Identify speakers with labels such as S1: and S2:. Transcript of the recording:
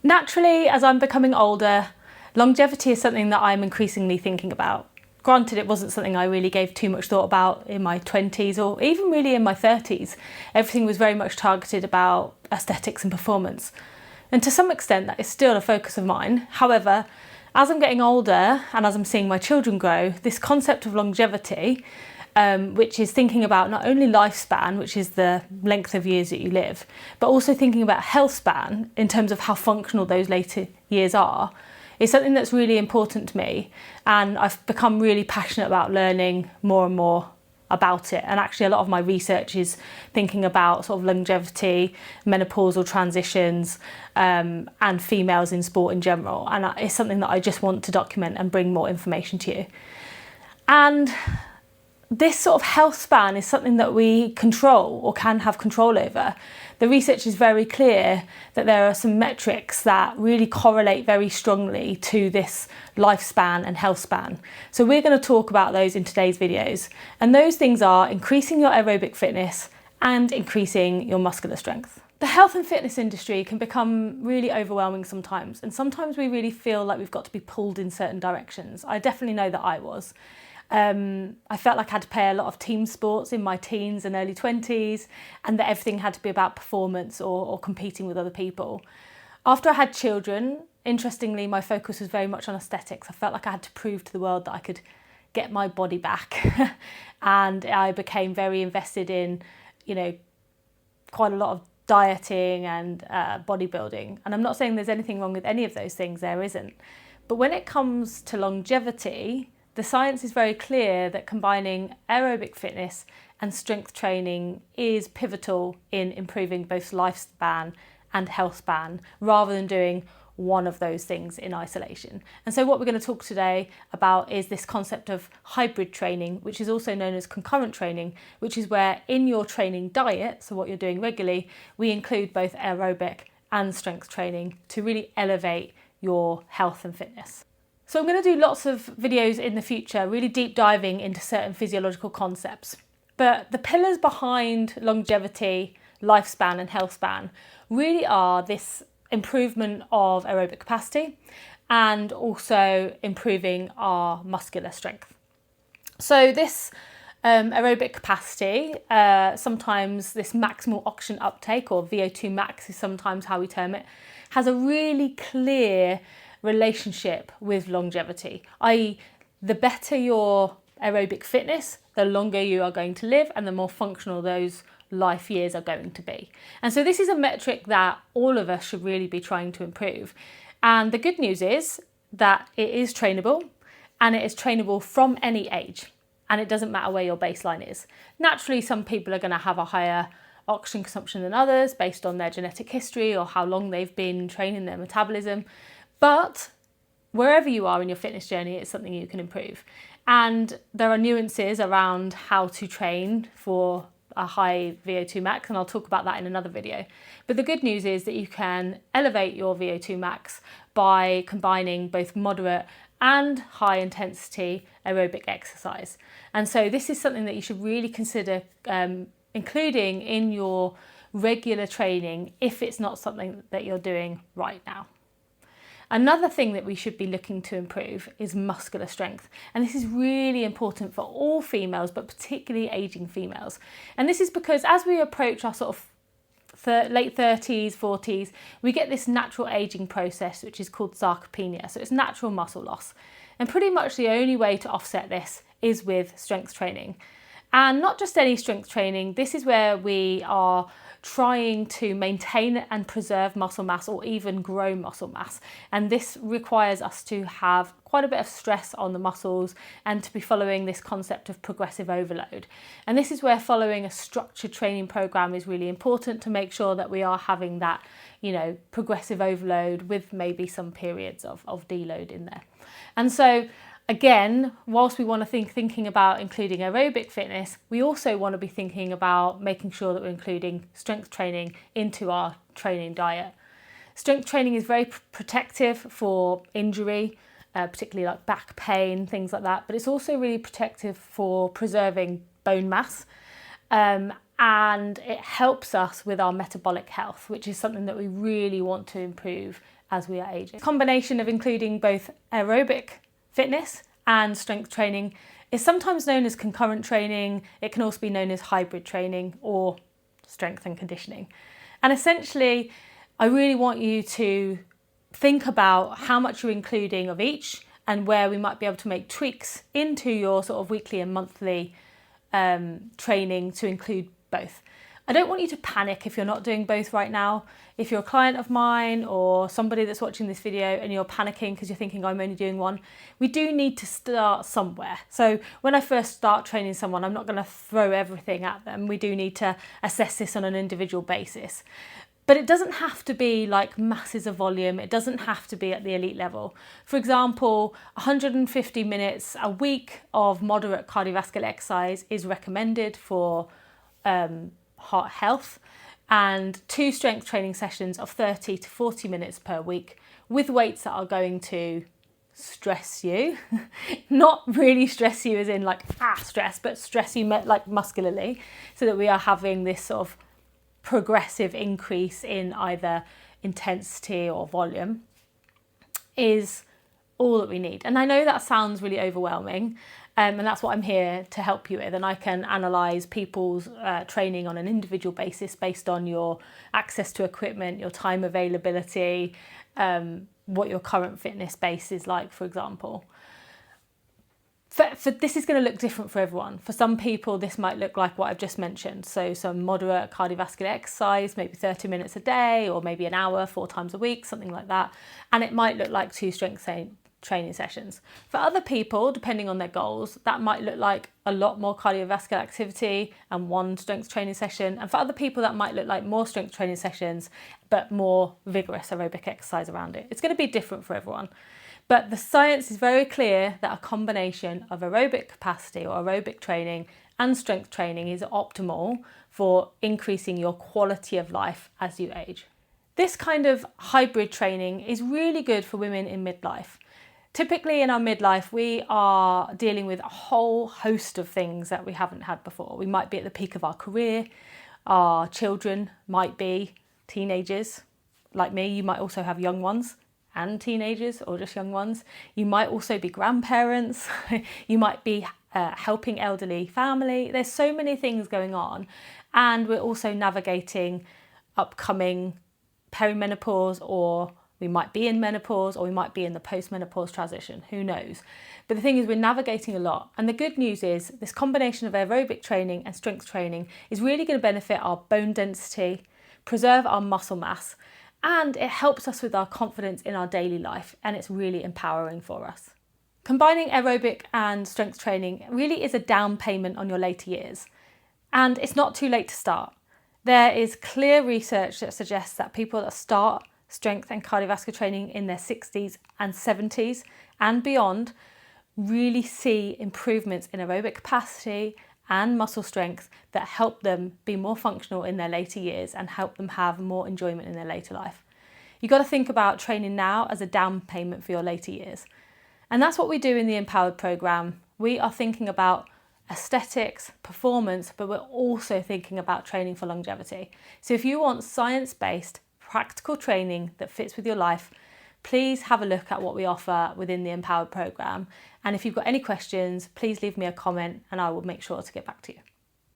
S1: Naturally, as I'm becoming older, longevity is something that I'm increasingly thinking about. Granted, it wasn't something I really gave too much thought about in my 20s or even really in my 30s. Everything was very much targeted about aesthetics and performance. And to some extent, that is still a focus of mine. However, as I'm getting older and as I'm seeing my children grow, this concept of longevity, which is thinking about not only lifespan, which is the length of years that you live, but also thinking about health span in terms of how functional those later years are, is something that's really important to me. And I've become really passionate about learning more and more about it. And actually a lot of my research is thinking about sort of longevity, menopausal transitions, and females in sport in general. And it's something that I just want to document and bring more information to you. And this sort of health span is something that we control or can have control over. The research is very clear that there are some metrics that really correlate very strongly to this lifespan and health span. So we're going to talk about those in today's videos. And those things are increasing your aerobic fitness and increasing your muscular strength. The health and fitness industry can become really overwhelming sometimes. And sometimes we really feel like we've got to be pulled in certain directions. I definitely know that I was. I felt like I had to play a lot of team sports in my teens and early 20s, and that everything had to be about performance or competing with other people. After I had children, interestingly, my focus was very much on aesthetics. I felt like I had to prove to the world that I could get my body back. And I became very invested in, quite a lot of dieting and bodybuilding. And I'm not saying there's anything wrong with any of those things, there isn't. But when it comes to longevity, the science is very clear that combining aerobic fitness and strength training is pivotal in improving both lifespan and health span, rather than doing one of those things in isolation. And so what we're going to talk today about is this concept of hybrid training, which is also known as concurrent training, which is where in your training diet, so what you're doing regularly, we include both aerobic and strength training to really elevate your health and fitness. So I'm going to do lots of videos in the future, really deep diving into certain physiological concepts. But the pillars behind longevity, lifespan and health span really are this improvement of aerobic capacity and also improving our muscular strength. So this aerobic capacity, sometimes this maximal oxygen uptake, or VO2 max is sometimes how we term it, has a really clear relationship with longevity, i.e. the better your aerobic fitness, the longer you are going to live and the more functional those life years are going to be. And so this is a metric that all of us should really be trying to improve. And the good news is that it is trainable, and it is trainable from any age, and it doesn't matter where your baseline is. Naturally, some people are going to have a higher oxygen consumption than others based on their genetic history or how long they've been training their metabolism. But wherever you are in your fitness journey, it's something you can improve. And there are nuances around how to train for a high VO2 max, and I'll talk about that in another video. But the good news is that you can elevate your VO2 max by combining both moderate and high intensity aerobic exercise. And so this is something that you should really consider including in your regular training if it's not something that you're doing right now. Another thing that we should be looking to improve is muscular strength. And this is really important for all females, but particularly aging females. And this is because as we approach our sort of late 30s, 40s, we get this natural aging process, which is called sarcopenia. So it's natural muscle loss. And pretty much the only way to offset this is with strength training. And not just any strength training, this is where we are trying to maintain and preserve muscle mass or even grow muscle mass. And this requires us to have quite a bit of stress on the muscles and to be following this concept of progressive overload. And this is where following a structured training program is really important to make sure that we are having that, progressive overload with maybe some periods of deload in there. And so again, whilst we want to thinking about including aerobic fitness, we also want to be thinking about making sure that we're including strength training into our training diet. Strength training is very protective for injury, particularly like back pain, things like that, but it's also really protective for preserving bone mass. and it helps us with our metabolic health, which is something that we really want to improve as we are aging. The combination of including both aerobic fitness and strength training is sometimes known as concurrent training. It can also be known as hybrid training or strength and conditioning. And essentially, I really want you to think about how much you're including of each and where we might be able to make tweaks into your sort of weekly and monthly training to include both. I don't want you to panic if you're not doing both right now. If you're a client of mine or somebody that's watching this video and you're panicking because you're thinking I'm only doing one, we do need to start somewhere. So when I first start training someone, I'm not going to throw everything at them. We do need to assess this on an individual basis. But it doesn't have to be like masses of volume. It doesn't have to be at the elite level. For example, 150 minutes a week of moderate cardiovascular exercise is recommended for heart health, and 2 strength training sessions of 30 to 40 minutes per week with weights that are going to stress you. Not really stress you as in like stress, but stress you like muscularly, so that we are having this sort of progressive increase in either intensity or volume is all that we need. And I know that sounds really overwhelming, and that's what I'm here to help you with. And I can analyse people's training on an individual basis based on your access to equipment, your time availability, what your current fitness base is like, for example. For this is going to look different for everyone. For some people, this might look like what I've just mentioned. So some moderate cardiovascular exercise, maybe 30 minutes a day, or maybe an hour, 4 times a week, something like that. And it might look like 2 strength training sessions. For other people, depending on their goals, that might look like a lot more cardiovascular activity and 1 strength training session. And for other people, that might look like more strength training sessions, but more vigorous aerobic exercise around it. It's going to be different for everyone. But the science is very clear that a combination of aerobic capacity or aerobic training and strength training is optimal for increasing your quality of life as you age. This kind of hybrid training is really good for women in midlife. Typically in our midlife, we are dealing with a whole host of things that we haven't had before. We might be at the peak of our career, our children might be teenagers. Like me, you might also have young ones and teenagers or just young ones. You might also be grandparents. You might be helping elderly family. There's so many things going on, and we're also navigating upcoming perimenopause, or we might be in menopause, or we might be in the post-menopause transition, who knows. But the thing is, we're navigating a lot. And the good news is this combination of aerobic training and strength training is really going to benefit our bone density, preserve our muscle mass, and it helps us with our confidence in our daily life, and it's really empowering for us. Combining aerobic and strength training really is a down payment on your later years, and it's not too late to start. There is clear research that suggests that people that start strength and cardiovascular training in their 60s and 70s and beyond really see improvements in aerobic capacity and muscle strength that help them be more functional in their later years and help them have more enjoyment in their later life. You've got to think about training now as a down payment for your later years. And that's what we do in the Empowered programme. We are thinking about aesthetics, performance, but we're also thinking about training for longevity. So if you want science-based, practical training that fits with your life, please have a look at what we offer within the Empowered programme. And if you've got any questions, please leave me a comment and I will make sure to get back to you.